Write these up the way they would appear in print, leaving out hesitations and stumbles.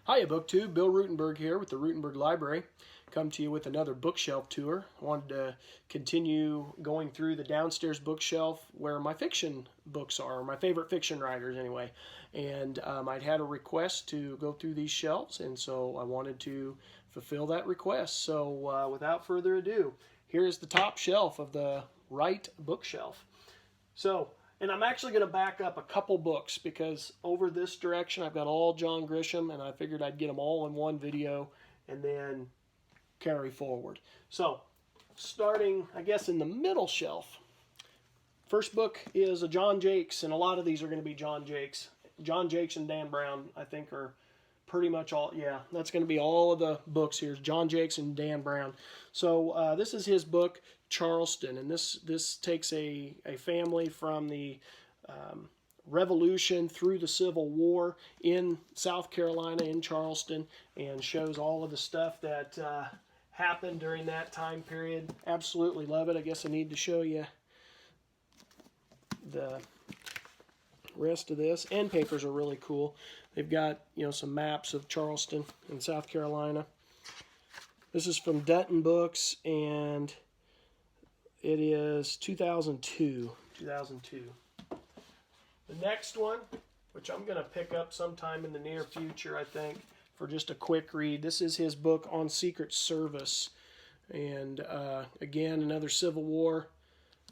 Hiya BookTube, Bill Ruttenberg here with the Ruttenberg Library. Come to you with another bookshelf tour. I wanted to continue going through the downstairs bookshelf where my fiction books are, my favorite fiction writers anyway. And I'd had a request to go through these shelves, and so I wanted to fulfill that request. So without further ado, here's the top shelf of the right bookshelf. And I'm actually going to back up a couple books because over this direction I've got all John Grisham, and I figured I'd get them all in one video and then carry forward. So starting, I guess, in the middle shelf, first book is a John Jakes, and a lot of these are going to be John Jakes. John Jakes and Dan Brown, I think, are pretty much all, yeah, that's going to be all of the books here, John Jakes and Dan Brown. So this is his book, Charleston, and this takes a family from the Revolution through the Civil War in South Carolina, in Charleston, and shows all of the stuff that happened during that time period. Absolutely love it. I guess I need to show you the rest of this. End papers are really cool. They've got, you know, some maps of Charleston in South Carolina. This is from Dutton Books, and it is 2002. The next one, which I'm going to pick up sometime in the near future, I think, for just a quick read. This is his book on Secret Service. And again, another Civil War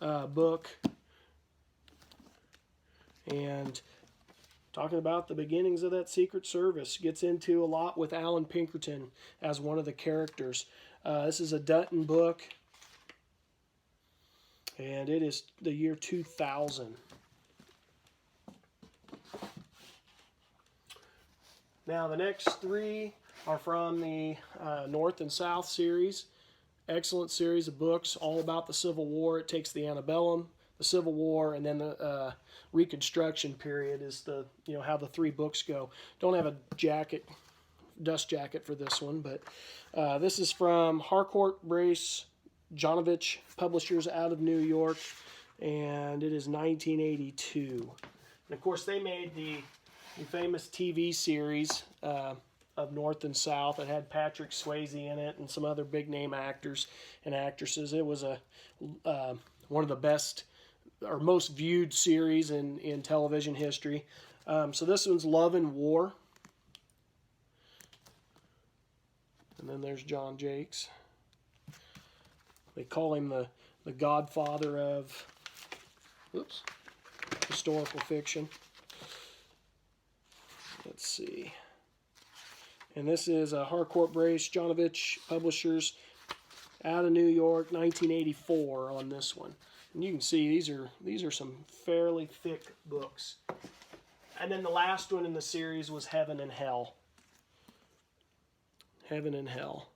book. And talking about the beginnings of that Secret Service. Gets into a lot with Alan Pinkerton as one of the characters. This is a Dutton book, and it is the year 2000. Now the next three are from the North and South series. Excellent series of books, all about the Civil War. It takes the antebellum, the Civil War, and then the Reconstruction period is the, you know, how the three books go. Don't have a jacket, dust jacket for this one, but this is from Harcourt Brace Jonovich Publishers out of New York, and it is 1982. And of course, they made the famous TV series of North and South. It had Patrick Swayze in it and some other big name actors and actresses. It was one of the best or most viewed series in television history. So this one's Love and War. And then there's John Jakes. They call him the godfather of historical fiction. Let's see. And this is Harcourt Brace Jonovich Publishers out of New York, 1984 on this one. And you can see these are some fairly thick books. And then the last one in the series was Heaven and Hell. Heaven and Hell.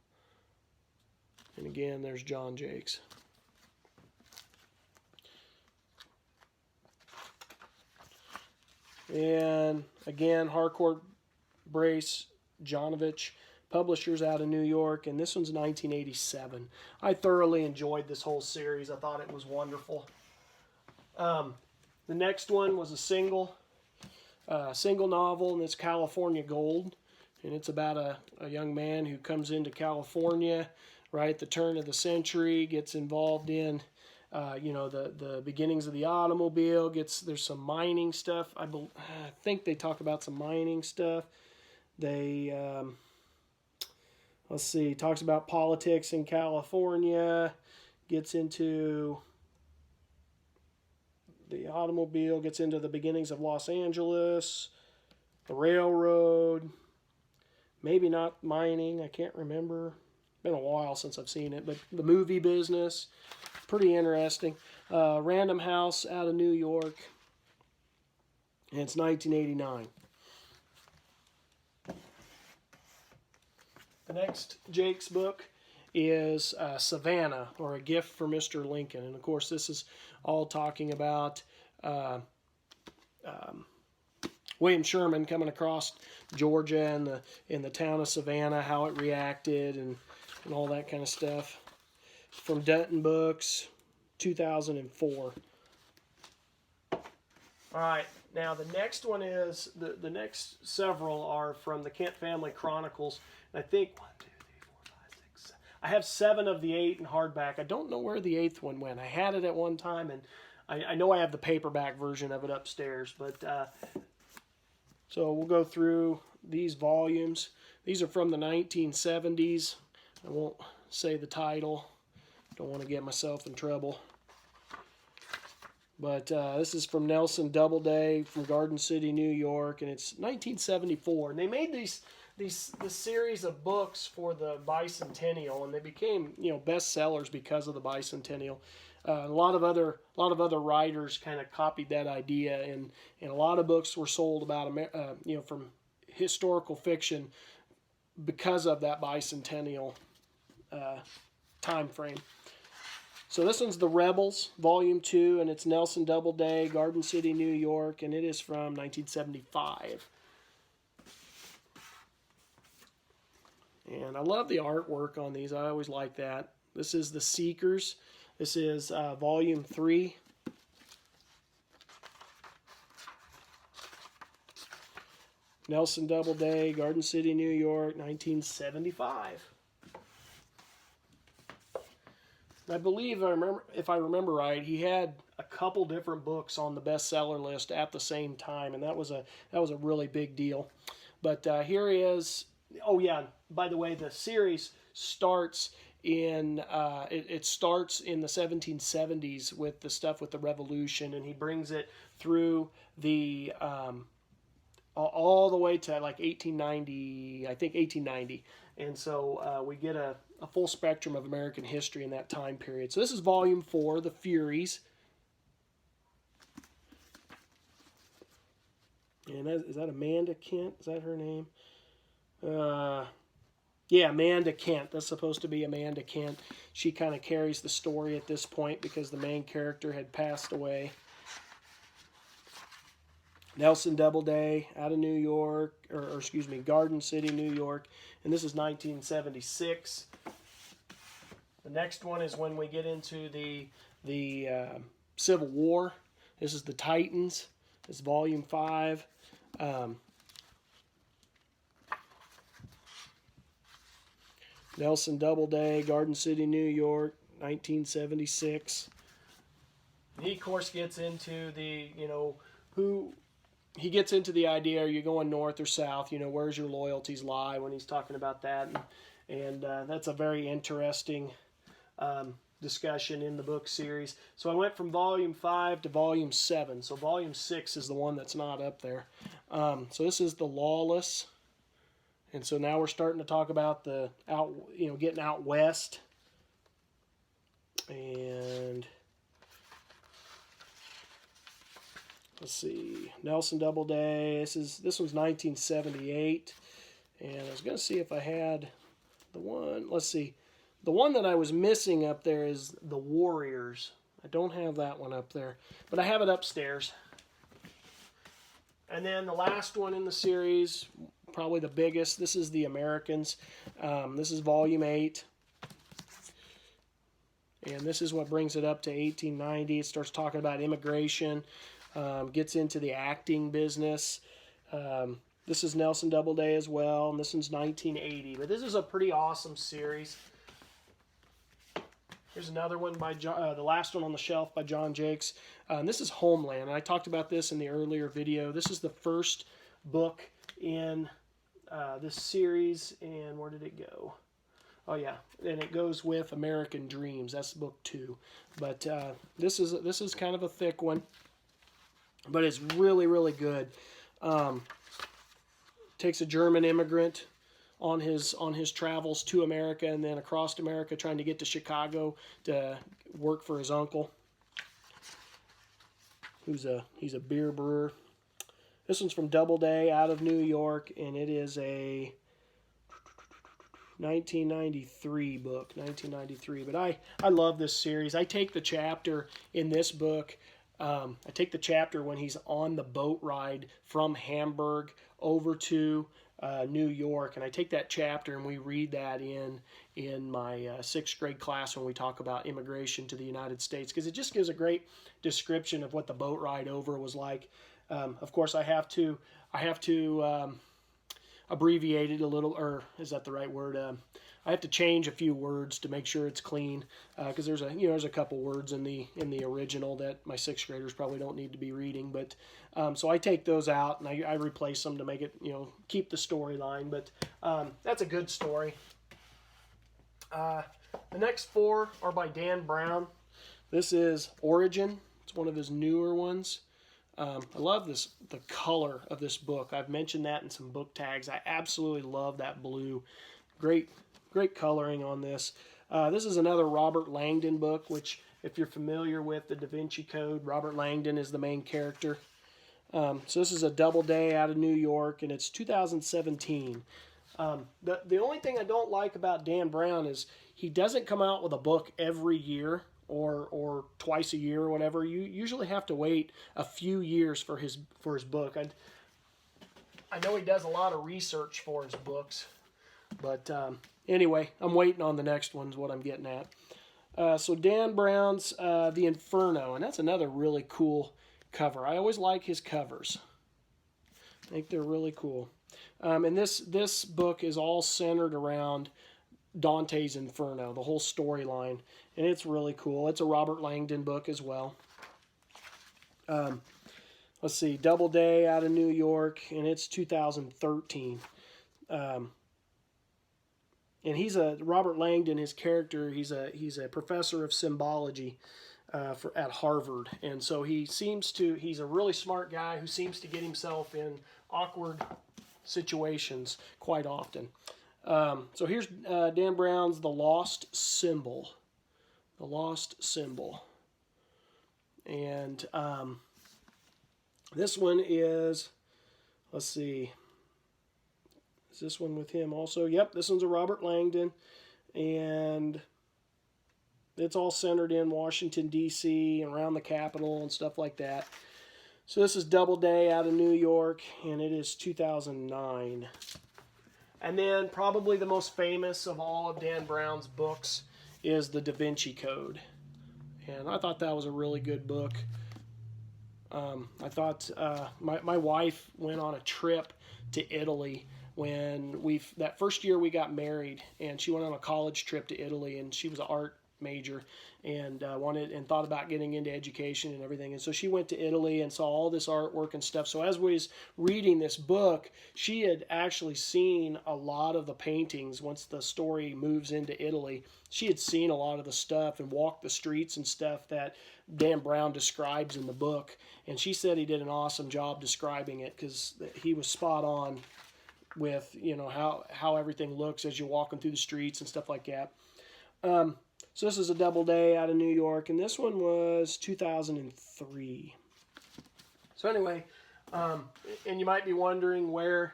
And again, there's John Jakes. And again, Harcourt Brace Jonovich Publishers out of New York, and this one's 1987. I thoroughly enjoyed this whole series. I thought it was wonderful. The next one was a single novel, and it's California Gold, and it's about a young man who comes into California right at the turn of the century, gets involved in you know, the beginnings of the automobile. There's some mining stuff. I think they talk about some mining stuff. They let's see, talks about politics in California, gets into the automobile, gets into the beginnings of Los Angeles, the railroad, maybe not mining, I can't remember. Been a while since I've seen it, but the movie business, pretty interesting. Random House out of New York, and it's 1989. The next Jakes book is Savannah, or A Gift for Mr. Lincoln. And of course, this is all talking about William Sherman coming across Georgia and in the town of Savannah, how it reacted and all that kind of stuff. From Dutton Books, 2004. All right, Now the next one is, the next several are from the Kent Family Chronicles. And I think 1, 2, 3, 4, 5, 6, 7. I have 7 of the 8 in hardback. I don't know where the 8th one went. I had it at one time, and I know I have the paperback version of it upstairs. But so we'll go through these volumes. These are from the 1970s. I won't say the title. Don't want to get myself in trouble. But this is from Nelson Doubleday from Garden City, New York, and it's 1974. And they made this series of books for the bicentennial, and they became, you know, bestsellers because of the bicentennial. A lot of other writers kind of copied that idea, and a lot of books were sold about you know, from historical fiction because of that bicentennial time frame. So this one's The Rebels, Volume 2, and it's Nelson Doubleday, Garden City, New York, and it is from 1975. And I love the artwork on these. I always like that. This is The Seekers. This is Volume 3. Nelson Doubleday, Garden City, New York, 1975. I believe, if I remember right, he had a couple different books on the bestseller list at the same time, and that was a really big deal. But here he is. Oh yeah, by the way, the series starts in it starts in the 1770s with the stuff with the Revolution, and he brings it through the all the way to like 1890, I think 1890. And so we get a full spectrum of American history in that time period. So this is Volume 4, The Furies. And is that Amanda Kent? Is that her name? Yeah, Amanda Kent. That's supposed to be Amanda Kent. She kind of carries the story at this point because the main character had passed away. Nelson Doubleday out of New York, or excuse me, Garden City, New York. And this is 1976. The next one is when we get into the Civil War. This is The Titans. It's Volume 5. Nelson Doubleday, Garden City, New York, 1976. He, of course, gets into the, you know, he gets into the idea, are you going north or south? You know, where's your loyalties lie when he's talking about that. And that's a very interesting discussion in the book series. So I went from Volume 5 to Volume 7. So Volume 6 is the one that's not up there. So this is The Lawless. And so now we're starting to talk about the getting out west. And let's see, Nelson Doubleday. This one's 1978. And I was going to see if I had the one. Let's see. The one that I was missing up there is The Warriors. I don't have that one up there, but I have it upstairs. And then the last one in the series, probably the biggest, this is The Americans. This is Volume 8. And this is what brings it up to 1890. It starts talking about immigration, gets into the acting business. This is Nelson Doubleday as well, and this one's 1980. But this is a pretty awesome series. Here's another one by the last one on the shelf by John Jakes. This is Homeland, and I talked about this in the earlier video. This is the first book in this series, and where did it go? Oh yeah, and it goes with American Dreams. That's book 2. But this is kind of a thick one, but it's really, really good. Takes a German immigrant on his travels to America and then across America, trying to get to Chicago to work for his uncle, he's a beer brewer. This one's from Doubleday out of New York, and it is a 1993 book, 1993. But I love this series. I take the chapter in this book. I take the chapter when he's on the boat ride from Hamburg over to New York, and I take that chapter and we read that in my 6th grade class when we talk about immigration to the United States, because it just gives a great description of what the boat ride over was like. Of course, I have to abbreviate it a little, or is that the right word? I have to change a few words to make sure it's clean, because there's a couple words in the original that my sixth graders probably don't need to be reading. But so I take those out and I replace them to make it, keep the storyline. But that's a good story. The next four are by Dan Brown. This is Origin. It's one of his newer ones. I love the color of this book. I've mentioned that in some book tags. I absolutely love that blue. Great coloring on this. This is another Robert Langdon book, which, if you're familiar with the Da Vinci Code, Robert Langdon is the main character. So this is a double day out of New York, and it's 2017. The only thing I don't like about Dan Brown is he doesn't come out with a book every year or twice a year or whatever. You usually have to wait a few years for his book. I know he does a lot of research for his books, but anyway, I'm waiting on the next one is what I'm getting at. So Dan Brown's The Inferno, and that's another really cool cover. I always like his covers. I think they're really cool. And this book is all centered around Dante's Inferno, the whole storyline, and it's really cool. It's a Robert Langdon book as well. Let's see, Double Day out of New York, and it's 2013. And Robert Langdon, his character, he's a professor of symbology at Harvard, and so he's a really smart guy who seems to get himself in awkward situations quite often. So here's Dan Brown's The Lost Symbol. The Lost Symbol. And this one is, let's see, is this one with him also? Yep, this one's a Robert Langdon, and it's all centered in Washington, D.C., and around the Capitol and stuff like that. So this is Double Day out of New York, and it is 2009. And then probably the most famous of all of Dan Brown's books is the Da Vinci Code. And I thought that was a really good book. I thought my wife went on a trip to Italy that first year we got married, and she went on a college trip to Italy, and she was an art major and thought about getting into education and everything, and so she went to Italy and saw all this artwork and stuff. So as we was reading this book, she had actually seen a lot of the paintings. Once the story moves into Italy, she had seen a lot of the stuff and walked the streets and stuff that Dan Brown describes in the book, and she said he did an awesome job describing it because he was spot on with how everything looks as you're walking through the streets and stuff like that. So this is a Double Day out of New York, and this one was 2003. So anyway, and you might be wondering where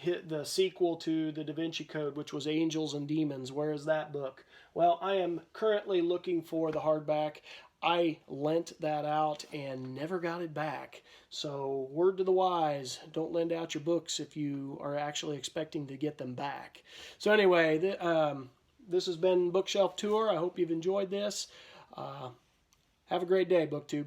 the sequel to the Da Vinci Code, which was Angels and Demons, where is that book? Well, I am currently looking for the hardback. I lent that out and never got it back. So word to the wise, don't lend out your books if you are actually expecting to get them back. So anyway, this has been Bookshelf Tour. I hope you've enjoyed this. Have a great day, BookTube.